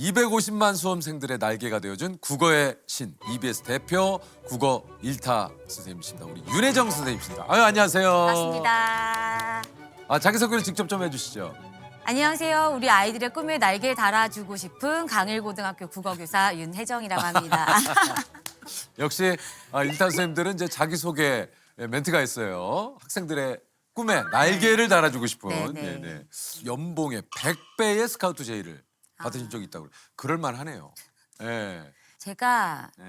250만 수험생들의 날개가 되어준 국어의 신 EBS 대표 국어 일타 선생님이십니다. 우리 윤혜정 선생님이십니다. 아유, 안녕하세요. 반갑습니다. 자기소개를 직접 좀 해주시죠. 안녕하세요. 우리 아이들의 꿈에 날개 달아주고 싶은 강일고등학교 국어교사 윤혜정이라고 합니다. 역시 일타 선생님들은 이제 자기소개 멘트가 있어요. 학생들의 꿈에 날개를 달아주고 싶은 네네. 연봉의 100배의 스카우트 제의를 받으신 적이 있다고 그럴 만하네요. 네. 제가 네.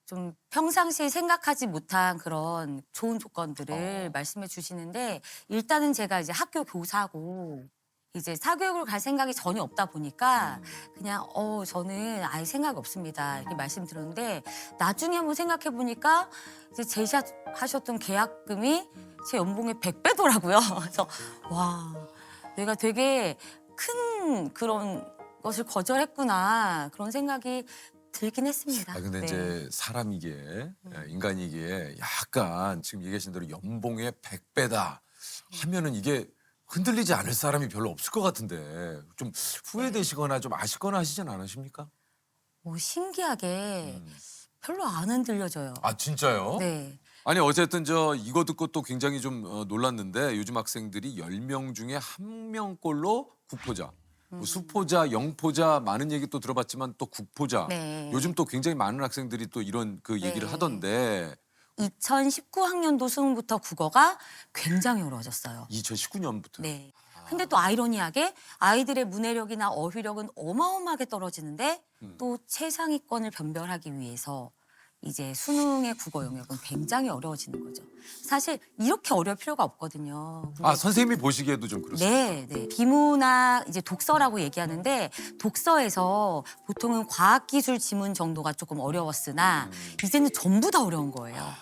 좀 평상시에 생각하지 못한 그런 좋은 조건들을 말씀해 주시는데, 일단은 제가 이제 학교 교사고 이제 사교육을 갈 생각이 전혀 없다 보니까 그냥 저는 아예 생각이 없습니다 이렇게 말씀드렸는데, 나중에 한번 생각해 보니까 이제 제시하셨던 계약금이 제 연봉의 100배더라고요. 그래서 와, 내가 되게 큰 그런 것을 거절했구나, 그런 생각이 들긴 했습니다. 근데 네. 이제 사람이기에 인간이기에 약간 지금 얘기하신 대로 연봉의 100배다 하면은 이게 흔들리지 않을 사람이 별로 없을 것 같은데 좀 후회되시거나 좀 아쉽거나 하시진 않으십니까? 신기하게 별로 안 흔들려져요. 아, 진짜요? 네. 아니 어쨌든 이거 듣고 또 굉장히 좀 놀랐는데, 요즘 학생들이 10명 중에 1명꼴로 국포자, 뭐 수포자, 영포자 많은 얘기 또 들어봤지만 또 국포자. 네. 요즘 또 굉장히 많은 학생들이 또 이런 그 얘기를 네. 하던데 2019학년도 수능부터 국어가 굉장히 어려워졌어요. 2019년부터. 네. 근데 또 아이러니하게 아이들의 문해력이나 어휘력은 어마어마하게 떨어지는데 또 최상위권을 변별하기 위해서 이제 수능의 국어 영역은 굉장히 어려워지는 거죠. 사실 이렇게 어려울 필요가 없거든요. 근데 선생님이 보시기에도 좀 그렇습니다. 네. 비문학 이제 독서라고 얘기하는데, 독서에서 보통은 과학기술 지문 정도가 조금 어려웠으나 이제는 전부 다 어려운 거예요.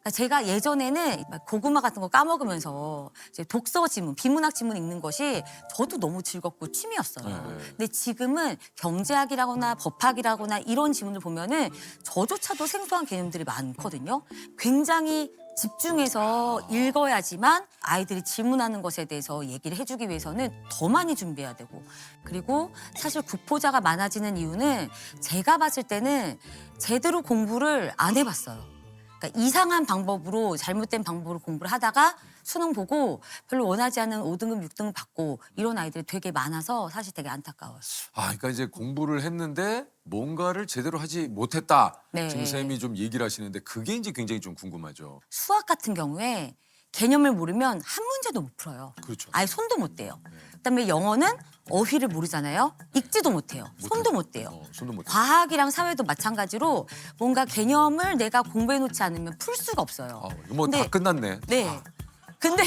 그러니까 제가 예전에는 막 고구마 같은 거 까먹으면서 이제 독서 지문, 비문학 지문 읽는 것이 저도 너무 즐겁고 취미였어요. 네. 근데 지금은 경제학이라거나 법학이라거나 이런 지문을 보면은 저조차도 생소한 개념들이 많거든요. 굉장히 집중해서 읽어야지만 아이들이 질문하는 것에 대해서 얘기를 해주기 위해서는 더 많이 준비해야 되고, 그리고 사실 국포자가 많아지는 이유는 제가 봤을 때는 제대로 공부를 안 해봤어요. 그러니까 이상한 방법으로, 잘못된 방법으로 공부를 하다가 수능 보고 별로 원하지 않은 5등급, 6등급 받고 이런 아이들이 되게 많아서 사실 되게 안타까워요. 그러니까 이제 공부를 했는데 뭔가를 제대로 하지 못했다. 네. 지금 선생님이 좀 얘기를 하시는데 그게 이제 굉장히 좀 궁금하죠. 수학 같은 경우에 개념을 모르면 한 문제도 못 풀어요. 그렇죠. 아예 손도 못 대요. 그다음에 영어는 어휘를 모르잖아요. 읽지도 못해요. 손도 못 대요. 손도 못. 과학이랑 사회도 마찬가지로 뭔가 개념을 내가 공부해 놓지 않으면 풀 수가 없어요. 뭐 다 근데- 끝났네. 네. 근데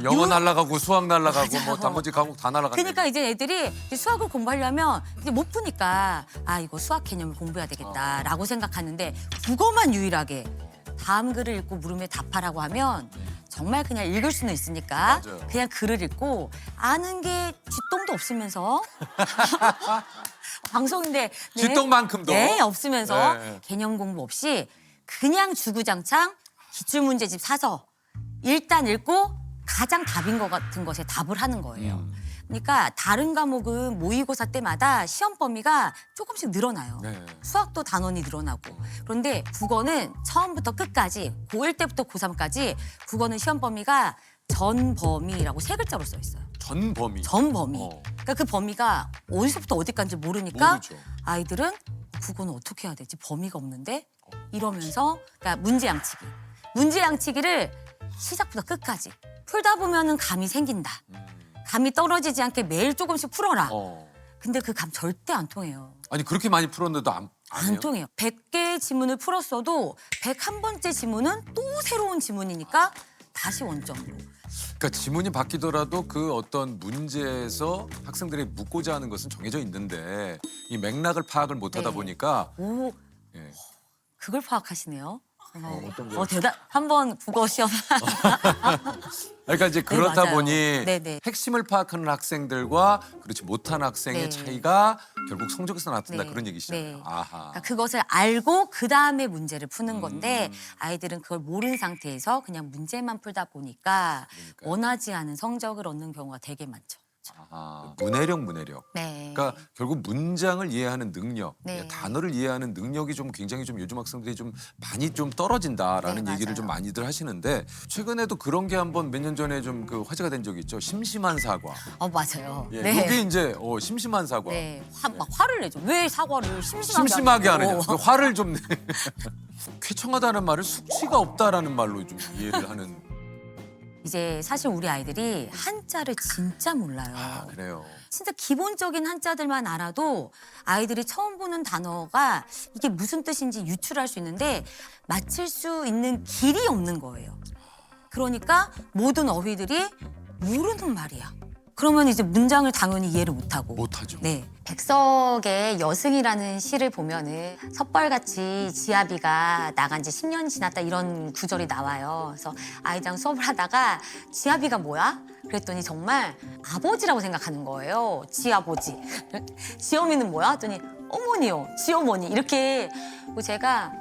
영어 날라가고 수학 날라가고 맞아요. 뭐 나머지 과목 다 날라갔네. 그러니까 이제 애들이 이제 수학을 공부하려면 이제 못 푸니까 이거 수학 개념을 공부해야 되겠다라고 생각하는데, 국어만 유일하게 다음 글을 읽고 물음에 답하라고 하면 정말 그냥 읽을 수는 있으니까 맞아요. 그냥 글을 읽고 아는 게 쥐똥도 없으면서 방송인데 쥐똥만큼도. 네, 없으면서 네. 개념 공부 없이 그냥 주구장창 기출문제집 사서 일단 읽고 가장 답인 것 같은 것에 답을 하는 거예요. 그러니까 다른 과목은 모의고사 때마다 시험 범위가 조금씩 늘어나요. 네. 수학도 단원이 늘어나고. 그런데 국어는 처음부터 끝까지, 고1 때부터 고3까지 국어는 시험 범위가 전범위라고 3글자로 써 있어요. 전범위. 전범위. 어. 그러니까 그 범위가 어디서부터 어디까지 모르니까 모르죠. 아이들은 국어는 어떻게 해야 되지? 범위가 없는데? 이러면서 그러니까 문제 양치기. 문제 양치기를 시작부터 끝까지 풀다 보면은 감이 생긴다. 감이 떨어지지 않게 매일 조금씩 풀어라. 근데 그 감 절대 안 통해요. 아니 그렇게 많이 풀었는데도 안 해요? 통해요. 100개의 지문을 풀었어도 101번째 지문은 또 새로운 지문이니까 다시 원점으로. 그러니까 지문이 바뀌더라도 그 어떤 문제에서 학생들이 묻고자 하는 것은 정해져 있는데 이 맥락을 파악을 못하다 네. 보니까 오, 예. 그걸 파악하시네요. 어떤 거요? 대단. 한번 국어 시험. 그러니까 이제 그렇다 맞아요. 보니 네네. 핵심을 파악하는 학생들과 그렇지 못한 학생의 네. 차이가 결국 성적에서 나타난다 네. 그런 얘기시잖아요. 네. 아하. 그러니까 그것을 알고 그 다음에 문제를 푸는 건데, 아이들은 그걸 모르는 상태에서 그냥 문제만 풀다 보니까 그러니까요. 원하지 않은 성적을 얻는 경우가 되게 많죠. 거죠. 아, 문해력. 네. 그러니까 결국 문장을 이해하는 능력, 네. 단어를 이해하는 능력이 좀 굉장히 좀 요즘 학생들이 좀 많이 좀 떨어진다라는 네, 얘기를 맞아요. 좀 많이들 하시는데 최근에도 그런 게 한번 몇 년 전에 좀 그 화제가 된 적이 있죠. 심심한 사과. 맞아요. 예, 네. 이게 이제 심심한 사과. 네. 막 화를 내죠. 왜 사과를 심심하게 심심하게 하냐고. 하느냐. 그 화를 좀 내. 쾌청하다는 말을 숙취가 없다라는 말로 좀 이해를 하는. 이제 사실 우리 아이들이 한자를 진짜 몰라요. 아, 그래요. 진짜 기본적인 한자들만 알아도 아이들이 처음 보는 단어가 이게 무슨 뜻인지 유출할 수 있는데 맞힐 수 있는 길이 없는 거예요. 그러니까 모든 어휘들이 모르는 말이야. 그러면 이제 문장을 당연히 이해를 못하고. 못하죠. 네. 백석의 여승이라는 시를 보면은 섣벌같이 지아비가 나간 지 10년 지났다 이런 구절이 나와요. 그래서 아이랑 수업을 하다가 지아비가 뭐야? 그랬더니 정말 아버지라고 생각하는 거예요. 지아버지. 지어미는 뭐야? 했더니 어머니요. 지어머니. 이렇게 제가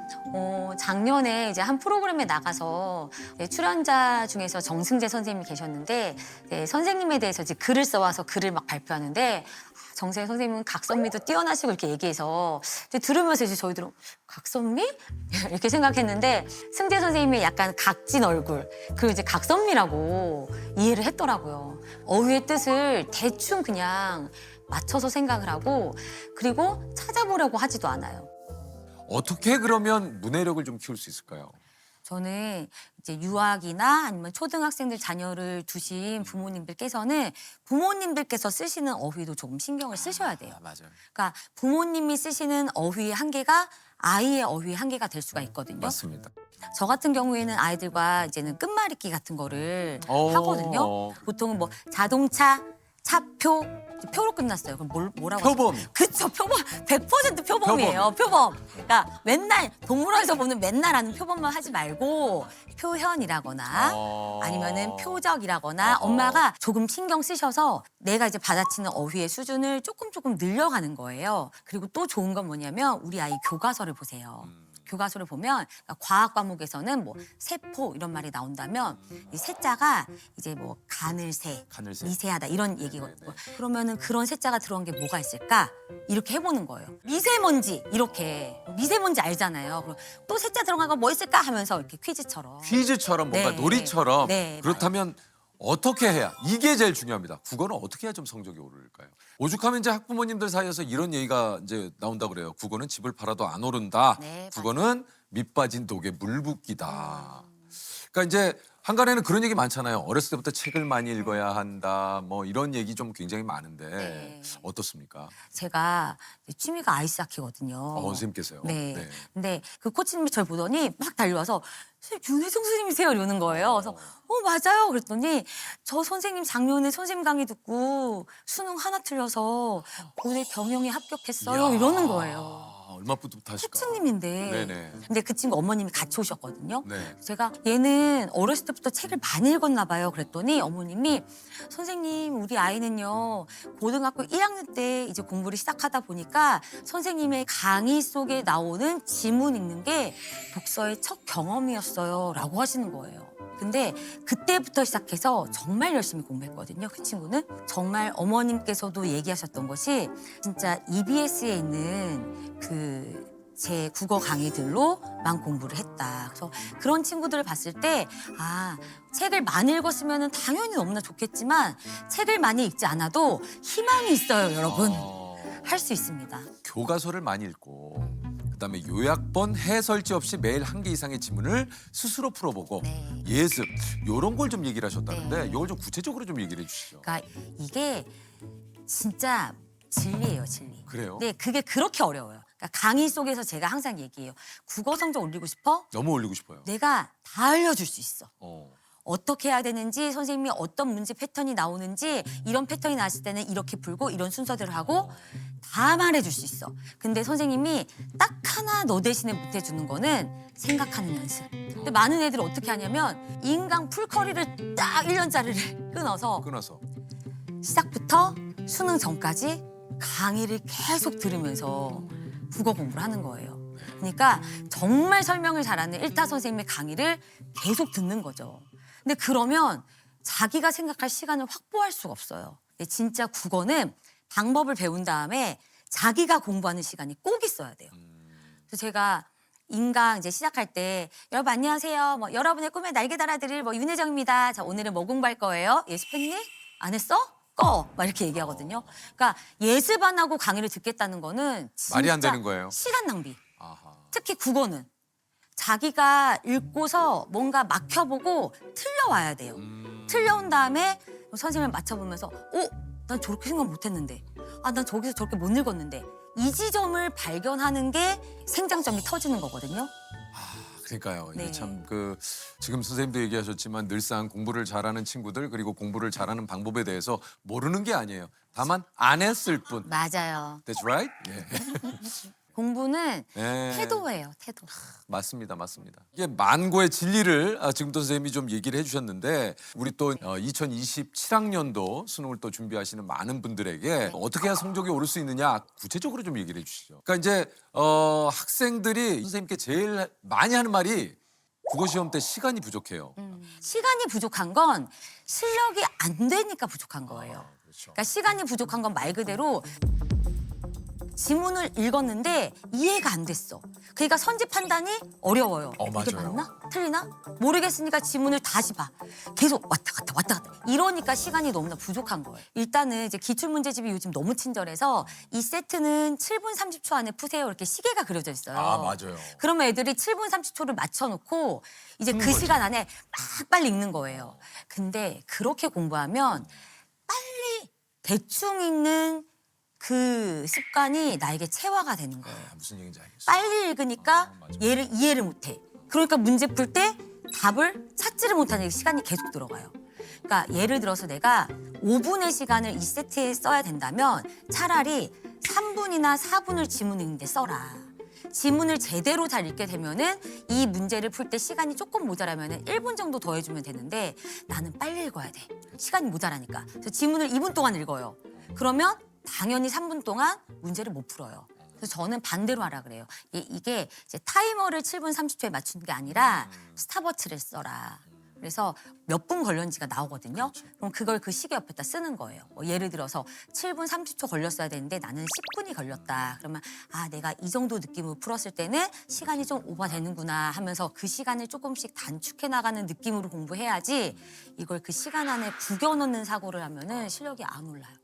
작년에 이제 한 프로그램에 나가서 출연자 중에서 정승재 선생님이 계셨는데 선생님에 대해서 이제 글을 써와서 글을 막 발표하는데 정세 선생님은 각선미도 뛰어나시고 이렇게 얘기해서 이제 들으면서 이제 저희들은 각선미? 이렇게 생각했는데 승재 선생님이 약간 각진 얼굴 그리고 이제 각선미라고 이해를 했더라고요. 어휘의 뜻을 대충 그냥 맞춰서 생각을 하고 그리고 찾아보려고 하지도 않아요. 어떻게 그러면 문해력을 좀 키울 수 있을까요? 저는 이제 유학이나 아니면 초등학생들 자녀를 두신 부모님들께서는 부모님들께서 쓰시는 어휘도 조금 신경을 쓰셔야 돼요. 아, 맞아요. 그러니까 부모님이 쓰시는 어휘의 한계가 아이의 어휘의 한계가 될 수가 있거든요. 맞습니다. 저 같은 경우에는 아이들과 이제는 끝말잇기 같은 거를 어. 하거든요. 보통은 뭐 자동차, 차표, 표로 끝났어요. 그럼 뭐라고? 표범. 그쵸, 표범. 100% 표범이에요. 표범. 그러니까 맨날 동물원에서 보는 맨날 하는 표범만 하지 말고 표현이라거나 아니면은 표적이라거나 어허. 엄마가 조금 신경 쓰셔서 내가 이제 받아치는 어휘의 수준을 조금 늘려가는 거예요. 그리고 또 좋은 건 뭐냐면 우리 아이 교과서를 보세요. 교과서를 보면 그러니까 과학 과목에서는 뭐 세포 이런 말이 나온다면 이 세자가 이제 뭐 가늘새, 가늘새. 미세하다 이런 얘기거든요. 그러면은 그런 세자가 들어간 게 뭐가 있을까? 이렇게 해보는 거예요. 미세먼지 이렇게 미세먼지 알잖아요. 그럼 또 세자 들어간 거 뭐 있을까 하면서 이렇게 퀴즈처럼. 퀴즈처럼 뭔가 네. 놀이처럼. 네, 그렇다면 어떻게 해야 이게 제일 중요합니다. 국어는 어떻게 해야 좀 성적이 오를까요? 오죽하면 이제 학부모님들 사이에서 이런 얘기가 이제 나온다 그래요. 국어는 집을 팔아도 안 오른다. 네, 국어는 밑 빠진 독에 물 붓기다. 그러니까 이제 한간에는 그런 얘기 많잖아요. 어렸을 때부터 책을 많이 읽어야 한다. 뭐 이런 얘기 좀 굉장히 많은데 네. 어떻습니까? 제가 취미가 아이스하키거든요. 선생님께서요. 네. 근데 그 코치님이 저를 보더니 막 달려와서 선생님, 윤혜정 선생님이세요? 이러는 거예요. 그래서 맞아요. 그랬더니 저 선생님 작년에 선생님 강의 듣고 수능 하나 틀려서 고대 경영에 합격했어요. 이야, 이러는 거예요. 얼마 뿌듯하실까. 코치님인데. 네네. 근데 그 친구 어머님이 같이 오셨거든요. 네. 제가 얘는 어렸을 때부터 책을 많이 읽었나 봐요. 그랬더니 어머님이 선생님 우리 아이는요 고등학교 1학년 때 이제 공부를 시작하다 보니까 선생님의 강의 속에 나오는 지문 읽는 게 독서의 첫 경험이었어요라고 하시는 거예요. 근데 그때부터 시작해서 정말 열심히 공부했거든요. 그 친구는 정말 어머님께서도 얘기하셨던 것이 진짜 EBS에 있는 그 제 국어 강의들로만 공부를 했다. 그래서 그런 친구들을 봤을 때 책을 많이 읽었으면 당연히 너무나 좋겠지만 책을 많이 읽지 않아도 희망이 있어요, 여러분. 할 수 있습니다. 교과서를 많이 읽고 그다음에 요약본 해설지 없이 매일 한 개 이상의 지문을 스스로 풀어보고 네. 예습 요런 걸 좀 얘기를 하셨다는데 네. 이걸 좀 구체적으로 좀 얘기를 해주시죠. 그러니까 이게 진짜 진리예요, 진리. 그래요? 네, 그게 그렇게 어려워요. 그러니까 강의 속에서 제가 항상 얘기해요. 국어 성적 올리고 싶어? 너무 올리고 싶어요. 내가 다 알려줄 수 있어. 어. 어떻게 해야 되는지 선생님이 어떤 문제 패턴이 나오는지 이런 패턴이 나왔을 때는 이렇게 풀고 이런 순서대로 하고 다 말해줄 수 있어. 근데 선생님이 딱 하나 너 대신에 못해주는 거는 생각하는 연습. 근데 많은 애들이 어떻게 하냐면 인강 풀커리를 딱 1년짜리를 끊어서 시작부터 수능 전까지 강의를 계속 들으면서 국어 공부를 하는 거예요. 그러니까 정말 설명을 잘하는 일타 선생님의 강의를 계속 듣는 거죠. 근데 그러면 자기가 생각할 시간을 확보할 수가 없어요. 근데 진짜 국어는 방법을 배운 다음에 자기가 공부하는 시간이 꼭 있어야 돼요. 그래서 제가 인강 이제 시작할 때 여러분 안녕하세요. 뭐 여러분의 꿈에 날개 달아드릴 뭐 윤혜정입니다. 자 오늘은 뭐 공부할 거예요? 예습했니? 안 했어? 꺼! 막 이렇게 얘기하거든요. 그러니까 예습 안 하고 강의를 듣겠다는 거는 진짜 말이 안 되는 거예요. 시간 낭비. 아하. 특히 국어는 자기가 읽고서 뭔가 막혀보고 틀려와야 돼요. 틀려온 다음에 선생님을 맞춰보면서 난 저렇게 생각 못했는데 난 저기서 저렇게 못 읽었는데 이 지점을 발견하는 게 생장점이 터지는 거거든요. 그러니까요. 이게 네. 참 지금 선생님도 얘기하셨지만 늘상 공부를 잘하는 친구들 그리고 공부를 잘하는 방법에 대해서 모르는 게 아니에요. 다만 안 했을 뿐. 맞아요. That's right. 예. 공부는 네. 태도예요, 태도. 맞습니다, 맞습니다. 이게 만고의 진리를 지금도 선생님이 좀 얘기를 해주셨는데 우리 또 2027학년도 수능을 또 준비하시는 많은 분들에게 어떻게 해야 성적이 오를 수 있느냐 구체적으로 좀 얘기를 해주시죠. 그러니까 이제 학생들이 선생님께 제일 많이 하는 말이 국어 시험 때 시간이 부족해요. 시간이 부족한 건 실력이 안 되니까 부족한 거예요. 그렇죠. 그러니까 시간이 부족한 건 말 그대로 지문을 읽었는데 이해가 안 됐어. 그러니까 선지 판단이 어려워요. 이게 맞아요. 맞나? 틀리나? 모르겠으니까 지문을 다시 봐. 계속 왔다 갔다 왔다 갔다. 이러니까 시간이 너무나 부족한 거예요. 일단은 이제 기출문제집이 요즘 너무 친절해서 이 세트는 7분 30초 안에 푸세요. 이렇게 시계가 그려져 있어요. 맞아요. 그러면 애들이 7분 30초를 맞춰놓고 이제 그 시간 안에 막 빨리 읽는 거예요. 근데 그렇게 공부하면 빨리 대충 읽는 그 습관이 나에게 체화가 되는 거예요. 무슨 얘기인지 알겠어요. 빨리 읽으니까 맞아. 얘를 이해를 못해. 그러니까 문제 풀 때 답을 찾지를 못하는 시간이 계속 들어가요. 그러니까 예를 들어서 내가 5분의 시간을 이 세트에 써야 된다면 차라리 3분이나 4분을 지문 읽는데 써라. 지문을 제대로 잘 읽게 되면은 이 문제를 풀 때 시간이 조금 모자라면은 1분 정도 더 해주면 되는데 나는 빨리 읽어야 돼. 시간이 모자라니까. 그래서 지문을 2분 동안 읽어요. 그러면 당연히 3분 동안 문제를 못 풀어요. 그래서 저는 반대로 하라 그래요. 이게 이제 타이머를 7분 30초에 맞추는 게 아니라 스탑워치를 써라. 그래서 몇 분 걸렸는지가 나오거든요. 그럼 그걸 그 시계 옆에다 쓰는 거예요. 뭐 예를 들어서 7분 30초 걸렸어야 되는데 나는 10분이 걸렸다. 그러면 내가 이 정도 느낌으로 풀었을 때는 시간이 좀 오버되는구나 하면서 그 시간을 조금씩 단축해 나가는 느낌으로 공부해야지 이걸 그 시간 안에 구겨 넣는 사고를 하면은 실력이 안 올라요.